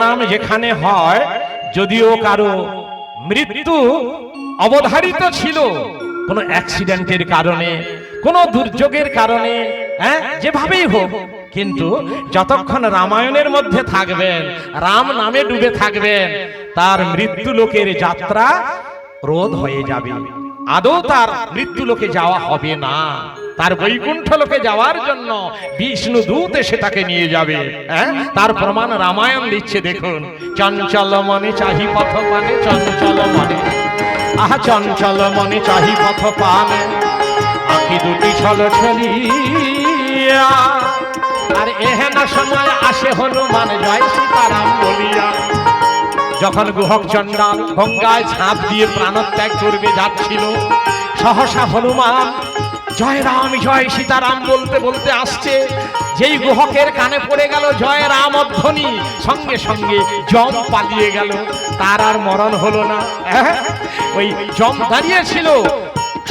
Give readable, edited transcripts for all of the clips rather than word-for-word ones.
নাম যেখানে হয়, যদিও কারো মৃত্যু অবধারিত ছিল কোনো অ্যাক্সিডেন্টের কারণে, কোনো দুর্যোগের কারণে, যেভাবেই হোক, কিন্তু যতক্ষণ রামায়ণের মধ্যে থাকবেন, রাম নামে ডুবে থাকবেন, তার মৃত্যু লোকের যাত্রা রোধ হয়ে যাবে। আদৌ তার মৃত্যু লোকে যাওয়া হবে না। তার বৈকুণ্ঠ লোকে যাওয়ার জন্য বিষ্ণু দূত এসে তাকে নিয়ে যাবে। তার প্রমাণ রামায়ণ দিচ্ছে, দেখুন। চঞ্চল মনে চাহি পথ পানে, চঞ্চল মনে, আহা চঞ্চল মনে চাহি পথ পানে, আঁখি দুটি ছল ছলিয়া, আর এহেনা সময় আসে হনুমান জয় সীতারাম বলিয়া। যখন গুহক চণ্ডাল গঙ্গায় ঝাঁপ দিয়ে প্রাণত্যাগ করবে যাচ্ছিল, সহসা হনুমান জয় রাম জয় সীতারাম বলতে বলতে আসছে। যেই গুহকের কানে পড়ে গেল জয় রাম ধ্বনি, সঙ্গে সঙ্গে যম পালিয়ে গেল। তার আর মরণ হলো না। ওই যম দাঁড়িয়েছিল,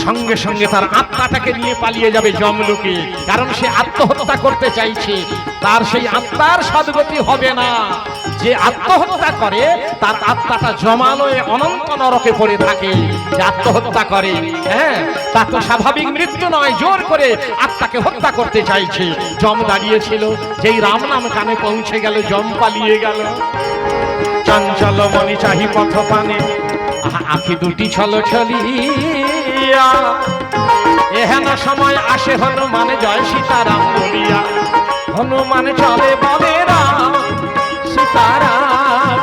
সঙ্গে সঙ্গে তার আত্মাটাকে নিয়ে পালিয়ে যাবে যমলোকে, কারণ সে আত্মহত্যা করতে চাইছে। তার সেই আত্মার সদ্গতি হবে না। যে আত্মহত্যা করে তার আত্মাটা জমালয়ে অনন্ত নরকে পড়ে থাকে। যে আত্মহত্যা করে, তার তো স্বাভাবিক মৃত্যু নয়, জোর করে আত্মাকে হত্যা করতে চাইছে। যম দাঁড়িয়েছিল, যেই রাম নাম কানে পৌঁছে গেল, যম পালিয়ে গেল। চঞ্চল মনে চাহি পথ পানে, আঁখি দুটি ছল ছলিয়া, এহেনা সময় আসে হনুমান জয় সীতারাম বলিয়া। হনুমান চলে বলে রাম সীতারাম,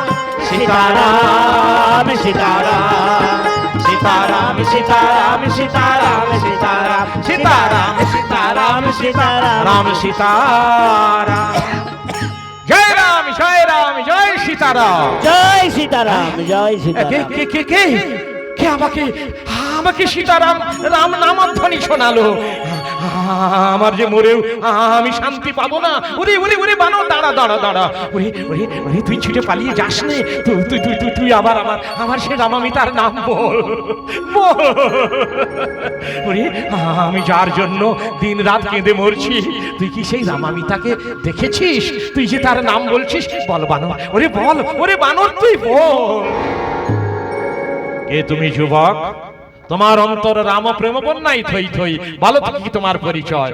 সীতারাম সীতারাম, সীতারাম সীতারাম সীতারাম সীতারাম, সীতারাম সীতারাম সীতারাম, রাম সীতারাম। জয় রাম জয় রাম জয় সীতারাম, জয় সীতারাম জয় সীতারাম। কে আমাকে আমাকে সীতারাম রাম নামধ্বনি শোনালো? আমার যে মরেও আমি শান্তি পাবো না। ওরে ওরে ওরে বানর, দাঁড়া দাঁড়া দাঁড়া, ওরে ওরে ওরে, তুই ছুটে পালিয়ে যাস নে, তুই তুই তুই তুই তুই আবার আমার আমার সে রামামিতার নাম বল বল। ওরে, আমি যার জন্য দিন রাত কেঁদে মরছি, তুই কি সেই রামামিতাকে দেখেছিস? তুই যে তার নাম বলছিস, বল বানর, ওরে বল, ওরে বানর তুই বল। কে তুমি যুবক? তোমার অন্তর রাম প্রেম বন্যাই থই থই, বলো কি তোমার পরিচয়?